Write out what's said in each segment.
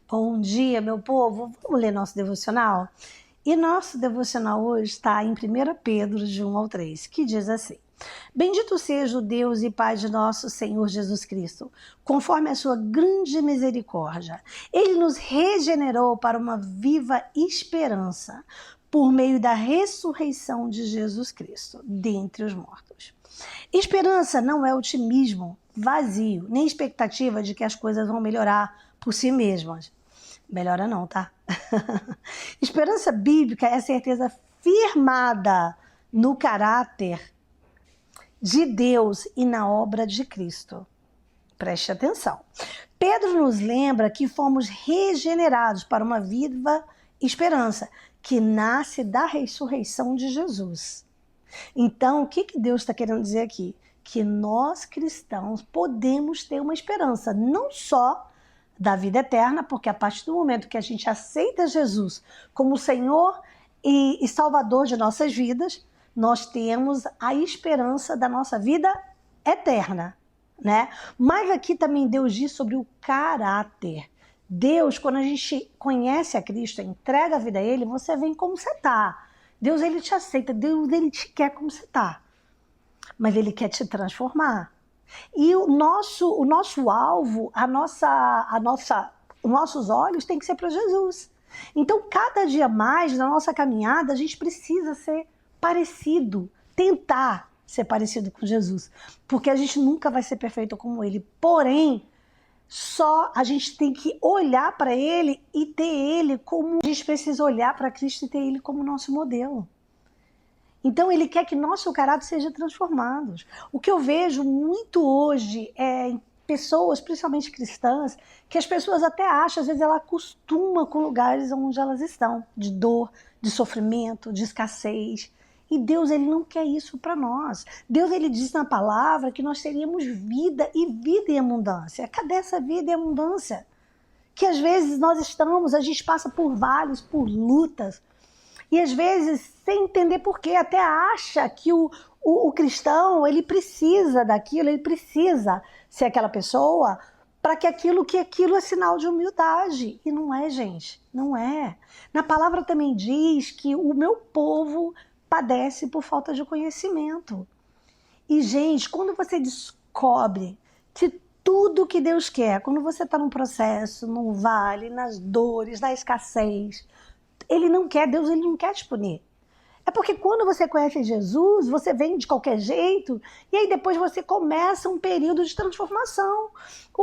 Bom dia, meu povo. Vamos ler nosso devocional? E nosso devocional hoje está em 1 Pedro, de 1 ao 3, que diz assim: Bendito seja o Deus e Pai de nosso Senhor Jesus Cristo, conforme a sua grande misericórdia. Ele nos regenerou para uma viva esperança, por meio da ressurreição de Jesus Cristo, dentre os mortos. Esperança não é otimismo vazio, nem expectativa de que as coisas vão melhorar por si mesmas. Melhora não, tá? Esperança bíblica é a certeza firmada no caráter de Deus e na obra de Cristo. Preste atenção. Pedro nos lembra que fomos regenerados para uma viva esperança que nasce da ressurreição de Jesus. Então, o que Deus está querendo dizer aqui? Que nós cristãos podemos ter uma esperança, não só da vida eterna, porque a partir do momento que a gente aceita Jesus como Senhor e Salvador de nossas vidas, nós temos a esperança da nossa vida eterna, né? Mas aqui também Deus diz sobre o caráter. Deus, quando a gente conhece a Cristo, entrega a vida a Ele, você vem como você está. Deus, Ele te aceita, Deus, Ele te quer como você está. Mas Ele quer te transformar. E o nosso alvo, os nossos olhos têm que ser para Jesus. Então, cada dia mais na nossa caminhada, a gente precisa ser parecido, tentar ser parecido com Jesus. Porque a gente nunca vai ser perfeito como Ele. Porém, só a gente tem que olhar para Ele e ter Ele como... A gente precisa olhar para Cristo e ter Ele como nosso modelo. Então, Ele quer que nosso caráter seja transformado. O que eu vejo muito hoje é em pessoas, principalmente cristãs, que as pessoas até acham, às vezes ela acostuma com lugares onde elas estão, de dor, de sofrimento, de escassez. E Deus, Ele não quer isso para nós. Deus, Ele diz na palavra que nós teríamos vida e vida em abundância. Cadê essa vida em abundância? Que às vezes nós estamos, a gente passa por vales, por lutas, e às vezes, sem entender por quê, até acha que o cristão, ele precisa daquilo, ele precisa ser aquela pessoa para que aquilo é sinal de humildade. E não é, gente, não é. Na palavra também diz que o meu povo padece por falta de conhecimento. E, gente, quando você descobre que tudo que Deus quer, quando você está num processo, num vale, nas dores, na escassez, Ele não quer, Deus, Ele não quer te punir. É porque quando você conhece Jesus, você vem de qualquer jeito e aí depois você começa um período de transformação.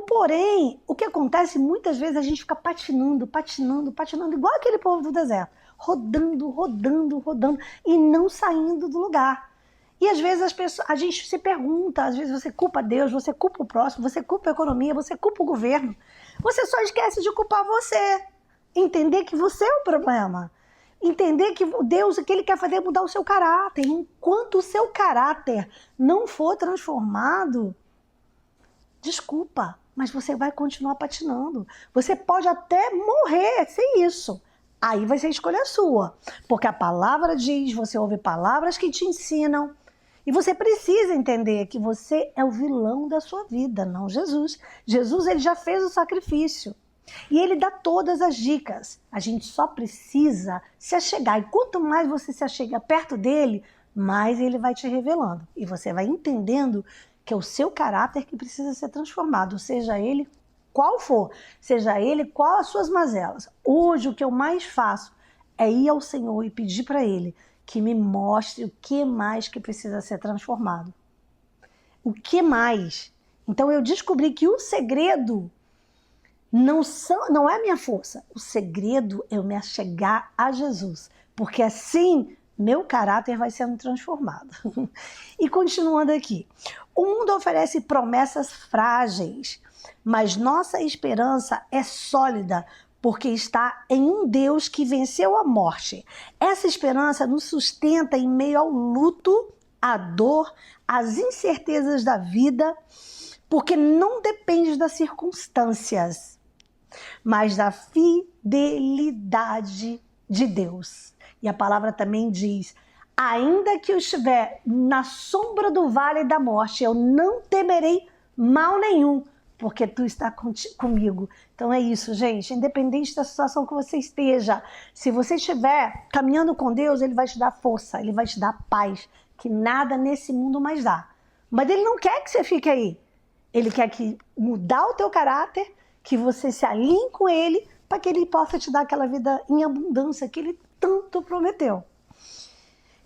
Porém, o que acontece, muitas vezes a gente fica patinando, igual aquele povo do deserto, rodando e não saindo do lugar. E às vezes a gente se pergunta, às vezes você culpa Deus, você culpa o próximo, você culpa a economia, você culpa o governo. Você só esquece de culpar você. Entender que você é o problema. Entender que Deus, o que Ele quer fazer é mudar o seu caráter. Enquanto o seu caráter não for transformado, desculpa, mas você vai continuar patinando. Você pode até morrer sem isso. Aí vai ser escolha sua. Porque a palavra diz, você ouve palavras que te ensinam. E você precisa entender que você é o vilão da sua vida, não Jesus. Jesus, Ele já fez o sacrifício. E Ele dá todas as dicas. A gente só precisa se achegar. E quanto mais você se achega perto dele, mais Ele vai te revelando. E você vai entendendo que é o seu caráter que precisa ser transformado. Seja ele qual for. Seja ele qual as suas mazelas. Hoje o que eu mais faço é ir ao Senhor e pedir para Ele que me mostre o que mais que precisa ser transformado. O que mais? Então eu descobri que o segredo não é a minha força. O segredo é eu me achegar a Jesus. Porque assim, meu caráter vai sendo transformado. E continuando aqui. O mundo oferece promessas frágeis, mas nossa esperança é sólida, porque está em um Deus que venceu a morte. Essa esperança nos sustenta em meio ao luto, à dor, às incertezas da vida, porque não depende das circunstâncias, mas da fidelidade de Deus. E a palavra também diz: ainda que eu estiver na sombra do vale da morte, eu não temerei mal nenhum, porque tu está comigo. Então é isso, gente. Independente da situação que você esteja, se você estiver caminhando com Deus, Ele vai te dar força, Ele vai te dar paz, que nada nesse mundo mais dá. Mas Ele não quer que você fique aí. Ele quer que mudar o teu caráter, que você se alinhe com Ele, para que Ele possa te dar aquela vida em abundância que Ele tanto prometeu.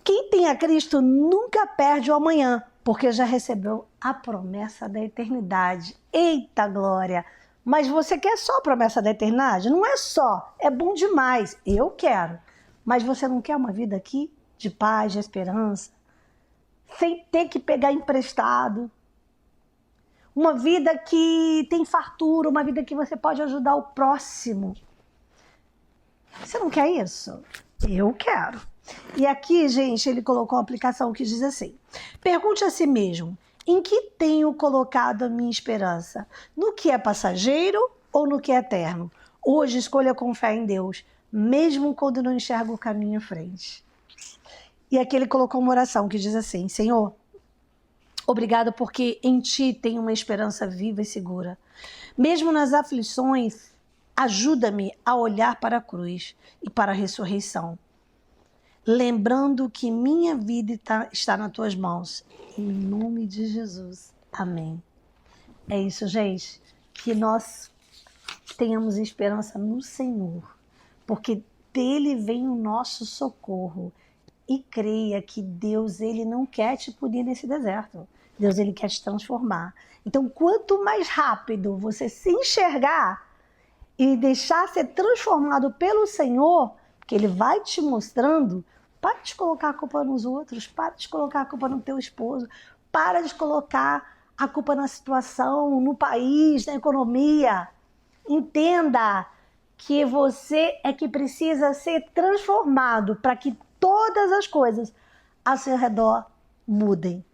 Quem tem a Cristo nunca perde o amanhã, porque já recebeu a promessa da eternidade. Eita glória! Mas você quer só a promessa da eternidade? Não é só, é bom demais. Eu quero. Mas você não quer uma vida aqui de paz, de esperança, sem ter que pegar emprestado? Uma vida que tem fartura, uma vida que você pode ajudar o próximo. Você não quer isso? Eu quero. E aqui, gente, ele colocou uma aplicação que diz assim: pergunte a si mesmo, em que tenho colocado a minha esperança? No que é passageiro ou no que é eterno? Hoje escolha confiar em Deus, mesmo quando não enxerga o caminho à frente. E aqui ele colocou uma oração que diz assim: Senhor, obrigado porque em Ti tenho uma esperança viva e segura. Mesmo nas aflições, ajuda-me a olhar para a cruz e para a ressurreição, lembrando que minha vida está nas Tuas mãos. Em nome de Jesus. Amém. É isso, gente. Que nós tenhamos esperança no Senhor, porque dele vem o nosso socorro. E creia que Deus, Ele não quer te punir nesse deserto. Deus, Ele quer te transformar. Então, quanto mais rápido você se enxergar e deixar ser transformado pelo Senhor, que Ele vai te mostrando, para de colocar a culpa nos outros, para de colocar a culpa no teu esposo, para de colocar a culpa na situação, no país, na economia. Entenda que você é que precisa ser transformado para que todas as coisas ao seu redor mudem.